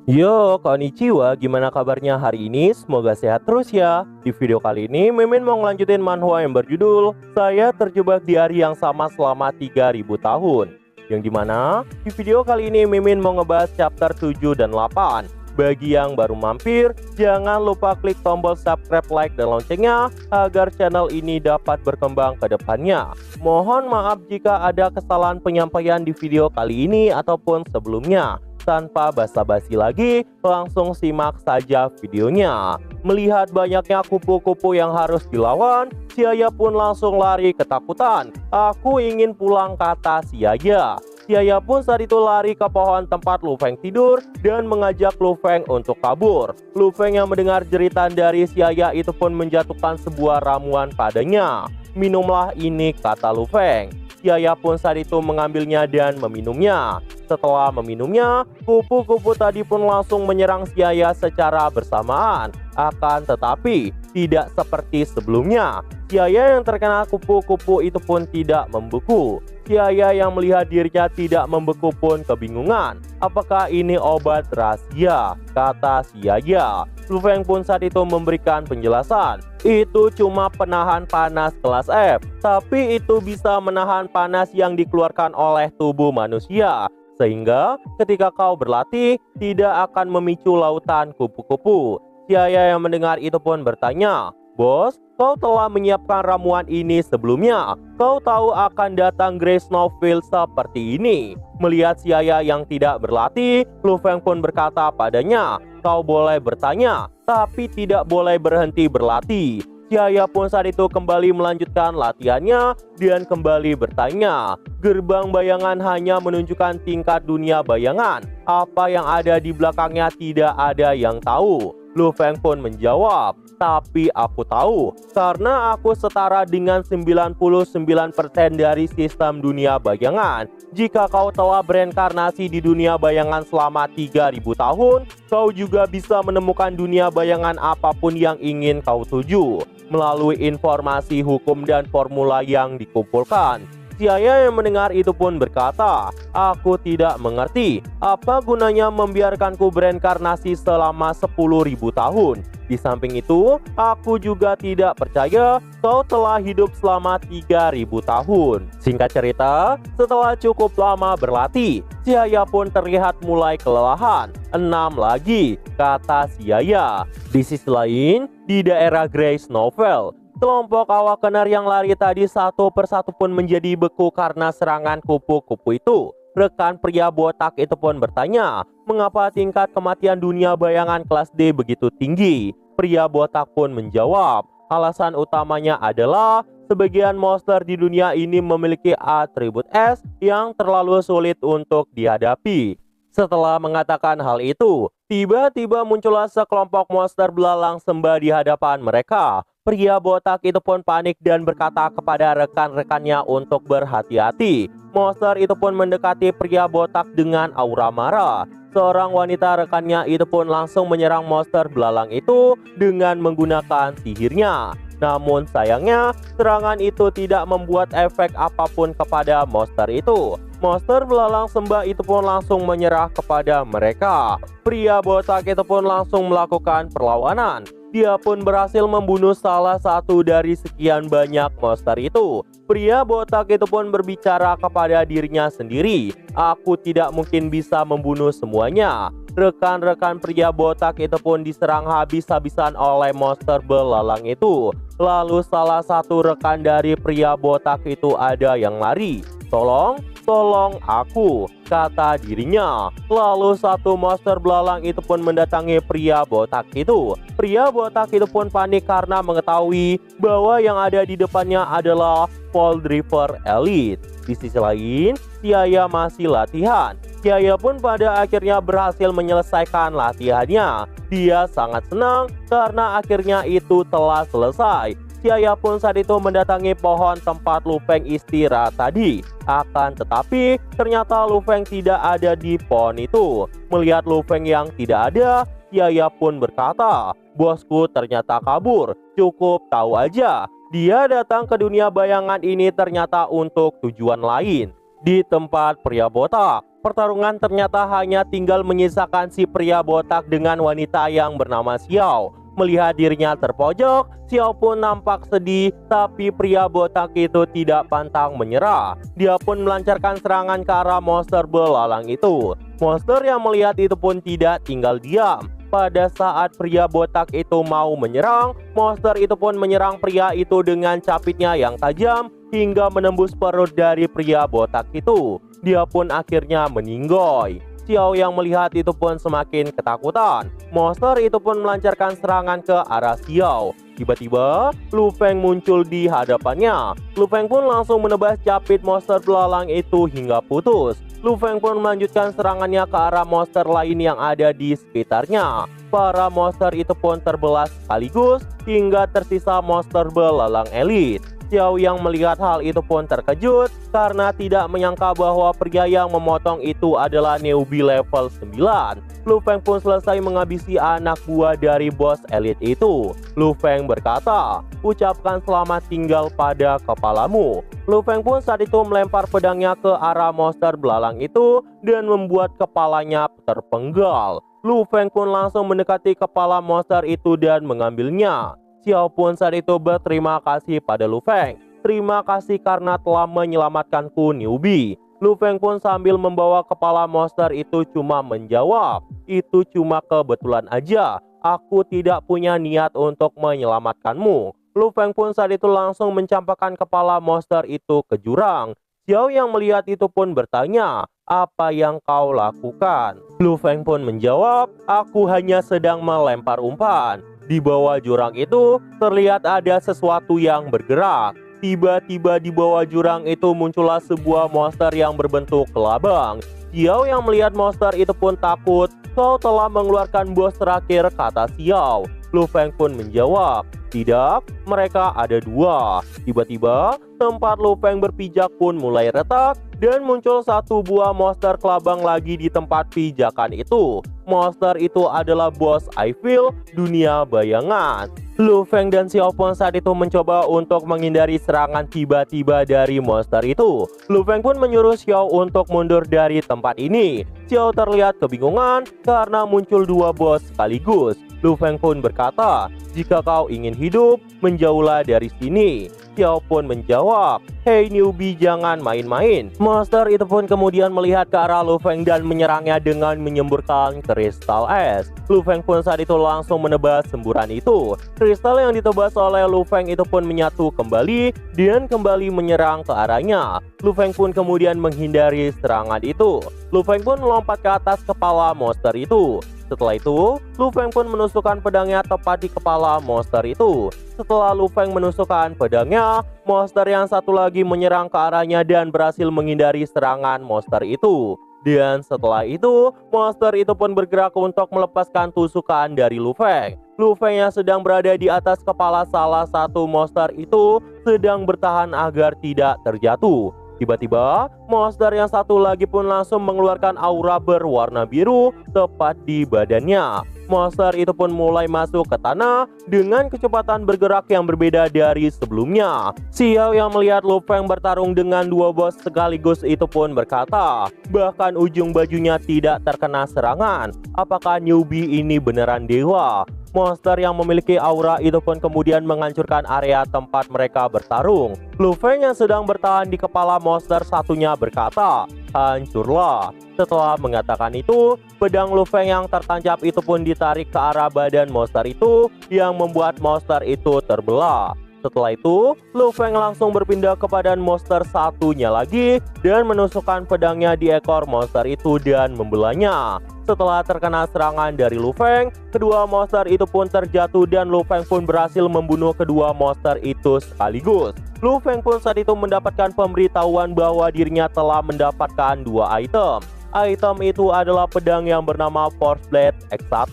Yo, konnichiwa, gimana kabarnya hari ini? Semoga sehat terus ya. Di video kali ini, Mimin mau ngelanjutin manhwa yang berjudul Saya Terjebak di Hari Yang Sama Selama 3000 Tahun. Yang dimana, di video kali ini Mimin mau ngebahas chapter 7 dan 8. Bagi yang baru mampir, jangan lupa klik tombol subscribe, like, dan loncengnya agar channel ini dapat berkembang ke depannya. Mohon maaf jika ada kesalahan penyampaian di video kali ini ataupun sebelumnya. Tanpa basa-basi lagi, langsung simak saja videonya. Melihat banyaknya kupu-kupu yang harus dilawan, Xiaya pun langsung lari ketakutan. Aku ingin pulang, kata Xiaya. Xiaya pun saat itu lari ke pohon tempat Lu Feng tidur dan mengajak Lu Feng untuk kabur. Lu Feng yang mendengar jeritan dari Xiaya itu pun menjatuhkan sebuah ramuan padanya. Minumlah ini, kata Lu Feng. Xiaya pun saat itu mengambilnya dan meminumnya. Setelah meminumnya, kupu-kupu tadi pun langsung menyerang Xiaya secara bersamaan. Akan tetapi, tidak seperti sebelumnya. Xiaya yang terkena kupu-kupu itu pun tidak membeku. Xiaya yang melihat dirinya tidak membeku pun kebingungan. Apakah ini obat rahasia? Kata Xiaya. Lu Feng pun saat itu memberikan penjelasan. Itu cuma penahan panas kelas F, tapi itu bisa menahan panas yang dikeluarkan oleh tubuh manusia. Sehingga ketika kau berlatih, tidak akan memicu lautan kupu-kupu. Xiaya yang mendengar itu pun bertanya, "Bos, kau telah menyiapkan ramuan ini sebelumnya. Kau tahu akan datang Grey Snowfield seperti ini." Melihat Xiaya yang tidak berlatih, Lu Feng pun berkata padanya, "Kau boleh bertanya, tapi tidak boleh berhenti berlatih." Xiaya pun saat itu kembali melanjutkan latihannya dan kembali bertanya. Gerbang bayangan hanya menunjukkan tingkat dunia bayangan. Apa yang ada di belakangnya tidak ada yang tahu. Lu Feng pun menjawab, "Tapi aku tahu, karena aku setara dengan 99% dari sistem dunia bayangan. Jika kau telah bereinkarnasi di dunia bayangan selama 3000 tahun, kau juga bisa menemukan dunia bayangan apapun yang ingin kau tuju melalui informasi hukum dan formula yang dikumpulkan." Xiaya yang mendengar itu pun berkata, "Aku tidak mengerti. Apa gunanya membiarkanku bereinkarnasi selama 10.000 tahun? Di samping itu, aku juga tidak percaya kau telah hidup selama 3000 tahun." Singkat cerita, setelah cukup lama berlatih, Xiaya pun terlihat mulai kelelahan. "6 lagi," kata Xiaya. Di sisi lain, di daerah Grey Snowfield, kelompok Awakener yang lari tadi satu persatu pun menjadi beku karena serangan kupu-kupu itu. Rekan pria botak itu pun bertanya, mengapa tingkat kematian dunia bayangan kelas D begitu tinggi? Pria botak pun menjawab, alasan utamanya adalah sebagian monster di dunia ini memiliki atribut S yang terlalu sulit untuk dihadapi. Setelah mengatakan hal itu, tiba-tiba muncullah sekelompok monster belalang sembah di hadapan mereka. Pria botak itu pun panik dan berkata kepada rekan-rekannya untuk berhati-hati. Monster itu pun mendekati pria botak dengan aura marah. Seorang wanita rekannya itu pun langsung menyerang monster belalang itu dengan menggunakan sihirnya. Namun sayangnya, serangan itu tidak membuat efek apapun kepada monster itu. Monster belalang sembah itu pun langsung menyerah kepada mereka. Pria botak itu pun langsung melakukan perlawanan. Dia pun berhasil membunuh salah satu dari sekian banyak monster itu. Pria botak itu pun berbicara kepada dirinya sendiri, "Aku tidak mungkin bisa membunuh semuanya." Rekan-rekan pria botak itu pun diserang habis-habisan oleh monster belalang itu. Lalu salah satu rekan dari pria botak itu ada yang lari. Tolong aku," kata dirinya. Lalu satu monster belalang itu pun mendatangi pria botak itu. Pria botak itu pun panik karena mengetahui bahwa yang ada di depannya adalah Fall Driver Elite. Di sisi lain, Xiaya masih latihan. Xiaya pun pada akhirnya berhasil menyelesaikan latihannya. Dia sangat senang karena akhirnya itu telah selesai. Xiaya pun saat itu mendatangi pohon tempat Lu Feng istirahat tadi. Akan tetapi, ternyata Lu Feng tidak ada di pohon itu. Melihat Lu Feng yang tidak ada, Xiaya pun berkata, "Bosku ternyata kabur. Cukup tahu aja, dia datang ke dunia bayangan ini ternyata untuk tujuan lain." Di tempat pria botak, Pertarungan ternyata hanya tinggal menyisakan si pria botak dengan wanita yang bernama Xiao. Melihat dirinya terpojok, Xiao pun nampak sedih, tapi pria botak itu tidak pantang menyerah. Dia pun melancarkan serangan ke arah monster belalang itu. Monster yang melihat itu pun tidak tinggal diam. Pada saat pria botak itu mau menyerang, monster itu pun menyerang pria itu dengan capitnya yang tajam hingga menembus perut dari pria botak itu. Dia pun akhirnya meninggoy. Xiao yang melihat itu pun semakin ketakutan. Monster itu pun melancarkan serangan ke arah Xiao. Tiba-tiba, Lu Feng muncul di hadapannya. Lu Feng pun langsung menebas capit monster belalang itu hingga putus. Lu Feng pun melanjutkan serangannya ke arah monster lain yang ada di sekitarnya. Para monster itu pun terbelah sekaligus hingga tersisa monster belalang elit. Xiao yang melihat hal itu pun terkejut karena tidak menyangka bahwa pria yang memotong itu adalah newbie level 9. Lu Feng pun selesai menghabisi anak buah dari bos elit itu. Lu Feng berkata, "Ucapkan selamat tinggal pada kepalamu." Lu Feng pun saat itu melempar pedangnya ke arah monster belalang itu dan membuat kepalanya terpenggal. Lu Feng pun langsung mendekati kepala monster itu dan mengambilnya. Xiao pun saat itu berterima kasih pada Lu Feng. "Terima kasih karena telah menyelamatkanku, newbie." Lu Feng pun sambil membawa kepala monster itu cuma menjawab, "Itu cuma kebetulan aja. Aku tidak punya niat untuk menyelamatkanmu." Lu Feng pun saat itu langsung mencampakkan kepala monster itu ke jurang. Xiao yang melihat itu pun bertanya, "Apa yang kau lakukan?" Lu Feng pun menjawab, "Aku hanya sedang melempar umpan." Di bawah jurang itu terlihat ada sesuatu yang bergerak. Tiba-tiba di bawah jurang itu muncullah sebuah monster yang berbentuk kelabang. Xiao yang melihat monster itu pun takut. "Kau telah mengeluarkan bos terakhir," kata Xiao. Lu Feng pun menjawab, "Tidak, mereka ada dua." Tiba-tiba tempat Lu Feng berpijak pun mulai retak dan muncul satu buah monster kelabang lagi di tempat pijakan itu. Monster itu adalah bos Eiffel dunia bayangan. Lu Feng dan Xiao pun saat itu mencoba untuk menghindari serangan tiba-tiba dari monster itu. Lu Feng pun menyuruh Xiao untuk mundur dari tempat ini. Xiao terlihat kebingungan karena muncul dua bos sekaligus. Lu Feng pun berkata, "Jika kau ingin hidup, menjauhlah dari sini." Xiao pun menjawab, "Hei newbie, jangan main-main." Monster itu pun kemudian melihat ke arah Lu Feng dan menyerangnya dengan menyemburkan kristal es. Lu Feng pun saat itu langsung menebas semburan itu. Kristal yang ditebas oleh Lu Feng itu pun menyatu kembali dan kembali menyerang ke arahnya. Lu Feng pun kemudian menghindari serangan itu. Lu Feng pun melompat ke atas kepala monster itu. Setelah itu, Lu Feng pun menusukkan pedangnya tepat di kepala monster itu. Setelah Lu Feng menusukkan pedangnya, monster yang satu lagi menyerang ke arahnya dan berhasil menghindari serangan monster itu. Dan setelah itu, monster itu pun bergerak untuk melepaskan tusukan dari Lu Feng. Lu Feng yang sedang berada di atas kepala salah satu monster itu sedang bertahan agar tidak terjatuh. Tiba-tiba, monster yang satu lagi pun langsung mengeluarkan aura berwarna biru tepat di badannya. Monster itu pun mulai masuk ke tanah dengan kecepatan bergerak yang berbeda dari sebelumnya. Xiao yang melihat Lu Feng bertarung dengan dua bos sekaligus itu pun berkata, bahkan ujung bajunya tidak terkena serangan. Apakah newbie ini beneran dewa? Monster yang memiliki aura itu pun kemudian menghancurkan area tempat mereka bertarung. Lu Feng yang sedang bertahan di kepala monster satunya berkata, "Hancurlah." Setelah mengatakan itu, pedang Lu Feng yang tertancap itu pun ditarik ke arah badan monster itu yang membuat monster itu terbelah. Setelah itu, Lu Feng langsung berpindah ke badan monster satunya lagi dan menusukkan pedangnya di ekor monster itu dan membelahnya. Setelah terkena serangan dari Lu Feng, kedua monster itu pun terjatuh dan Lu Feng pun berhasil membunuh kedua monster itu sekaligus. Lu Feng pun saat itu mendapatkan pemberitahuan bahwa dirinya telah mendapatkan dua item. Item itu adalah pedang yang bernama Force Blade X1.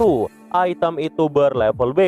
Item itu berlevel B.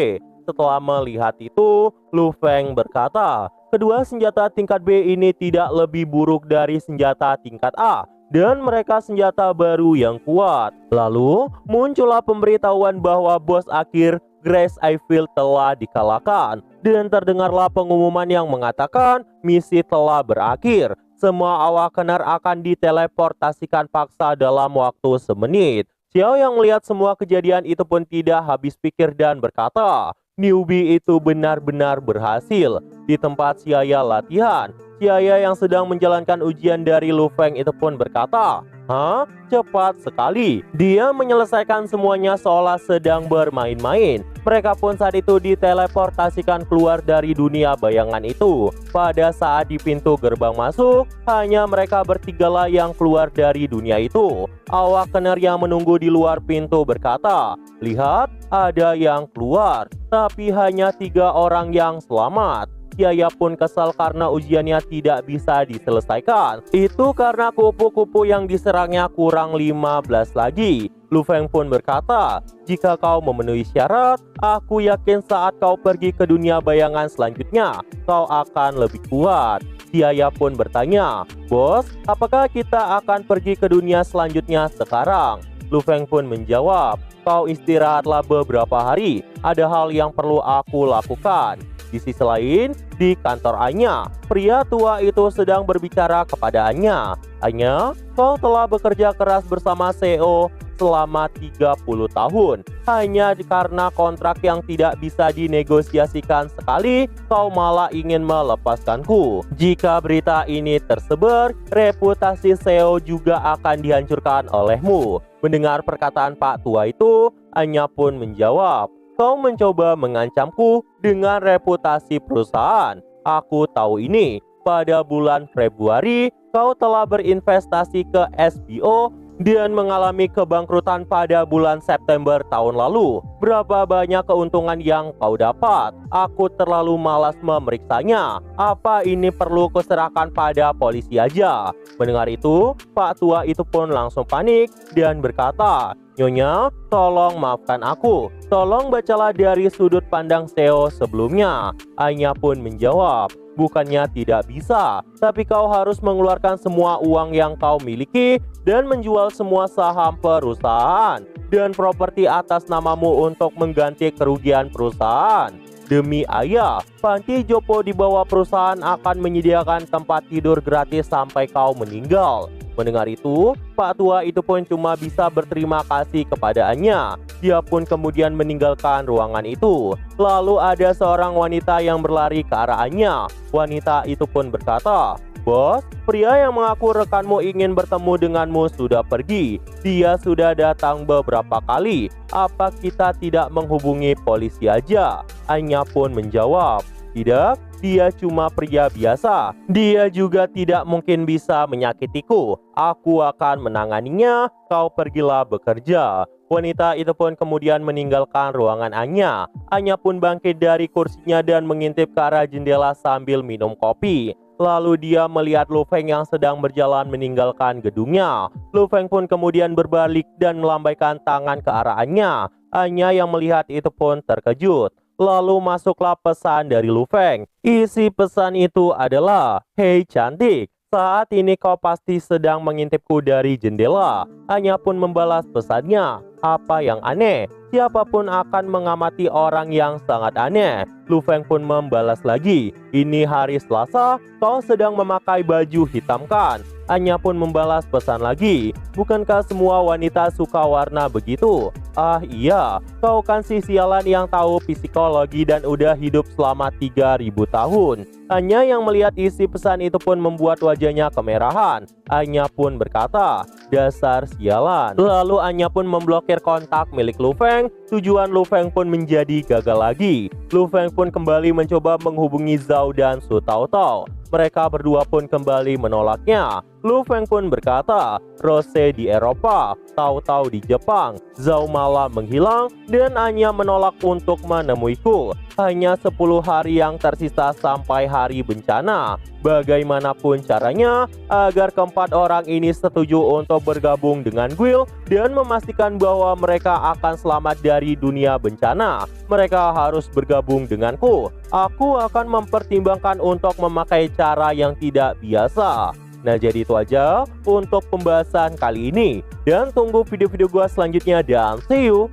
Setelah melihat itu, Lu Feng berkata, kedua senjata tingkat B ini tidak lebih buruk dari senjata tingkat A, dan mereka senjata baru yang kuat. Lalu, muncullah pemberitahuan bahwa bos akhir Grace Eiffel telah dikalahkan, dan terdengarlah pengumuman yang mengatakan misi telah berakhir. semua awakener akan diteleportasikan paksa dalam waktu semenit. Xiao yang melihat semua kejadian itu pun tidak habis pikir dan berkata, newbie itu benar-benar berhasil. Di tempat Xiaya latihan, Xiaya yang sedang menjalankan ujian dari Lu Feng itu pun berkata, hah? Cepat sekali. Dia menyelesaikan semuanya seolah sedang bermain-main. Mereka pun saat itu diteleportasikan keluar dari dunia bayangan itu. Pada saat di pintu gerbang masuk, hanya mereka bertigalah yang keluar dari dunia itu. Awakener yang menunggu di luar pintu berkata, lihat, ada yang keluar, tapi hanya 3 orang yang selamat. Xiaya pun kesal karena ujiannya tidak bisa diselesaikan. Itu karena kupu-kupu yang diserangnya kurang 15 lagi. Lu Feng pun berkata, jika kau memenuhi syarat, aku yakin saat kau pergi ke dunia bayangan selanjutnya, kau akan lebih kuat. Xiaya pun bertanya, bos, apakah kita akan pergi ke dunia selanjutnya sekarang? Lu Feng pun menjawab, kau istirahatlah beberapa hari, ada hal yang perlu aku lakukan. Di sisi lain, di kantor Anya, pria tua itu sedang berbicara kepada Anya. Anya, kau telah bekerja keras bersama CEO selama 30 tahun. Hanya karena kontrak yang tidak bisa dinegosiasikan sekali, kau malah ingin melepaskanku. Jika berita ini tersebar, reputasi CEO juga akan dihancurkan olehmu. Mendengar perkataan Pak Tua itu, Anya pun menjawab, kau mencoba mengancamku dengan reputasi perusahaan. Aku tahu ini. Pada bulan Februari, kau telah berinvestasi ke SBO dan mengalami kebangkrutan pada bulan September tahun lalu. Berapa banyak keuntungan yang kau dapat? Aku terlalu malas memeriksanya. Apa ini perlu kuserahkan pada polisi aja? Mendengar itu, Pak Tua itu pun langsung panik dan berkata, Nyonya, tolong maafkan aku. Tolong bacalah dari sudut pandang CEO sebelumnya. Anya pun menjawab, bukannya tidak bisa, tapi kau harus mengeluarkan semua uang yang kau miliki dan menjual semua saham perusahaan dan properti atas namamu untuk mengganti kerugian perusahaan. Demi ayah, panti Jopo di bawah perusahaan akan menyediakan tempat tidur gratis sampai kau meninggal. Mendengar itu, Pak Tua itu pun cuma bisa berterima kasih kepada Anya. Dia pun kemudian meninggalkan ruangan itu. Lalu ada seorang wanita yang berlari ke arah Anya. Wanita itu pun berkata, bos, pria yang mengaku rekanmu ingin bertemu denganmu sudah pergi. Dia sudah datang beberapa kali. Apa kita tidak menghubungi polisi aja? Anya pun menjawab, tidak, dia cuma pria biasa. Dia juga tidak mungkin bisa menyakitiku. Aku akan menanganinya, kau pergilah bekerja. Wanita itu pun kemudian meninggalkan ruangan Anya. Anya pun bangkit dari kursinya dan mengintip ke arah jendela sambil minum kopi. Lalu dia melihat Lu Feng yang sedang berjalan meninggalkan gedungnya. Lu Feng pun kemudian berbalik dan melambaikan tangan ke arah Anya. Anya yang melihat itu pun terkejut. Lalu masuklah pesan dari Lu Feng. Isi pesan itu adalah, hei cantik, saat ini kau pasti sedang mengintipku dari jendela. Anya pun membalas pesannya, apa yang aneh? Siapapun akan mengamati orang yang sangat aneh. Lu Feng pun membalas lagi, ini hari Selasa, kau sedang memakai baju hitam kan? Anya pun membalas pesan lagi, bukankah semua wanita suka warna begitu? Ah iya, kau kan si sialan yang tahu psikologi dan udah hidup selama 3000 tahun. Anya yang melihat isi pesan itu pun membuat wajahnya kemerahan. Anya pun berkata, dasar sialan. Lalu Anya pun memblokir kontak milik Lu Feng. Tujuan Lu Feng pun menjadi gagal lagi. Lu Feng pun kembali mencoba menghubungi Zhao dan Su Taotao. Mereka berdua pun kembali menolaknya. Lu Feng pun berkata, Rose di Eropa, Taotao di Jepang, Zhao malah menghilang, dan Anya menolak untuk menemuiku. Hanya 10 hari yang tersisa sampai hari bencana. Bagaimanapun caranya, agar keempat orang ini setuju untuk bergabung dengan Guild dan memastikan bahwa mereka akan selamat dari dunia bencana, mereka harus bergabung denganku. Aku akan mempertimbangkan untuk memakai cara yang tidak biasa. Nah, jadi itu aja untuk pembahasan kali ini. Dan tunggu video-video gua selanjutnya dan see you!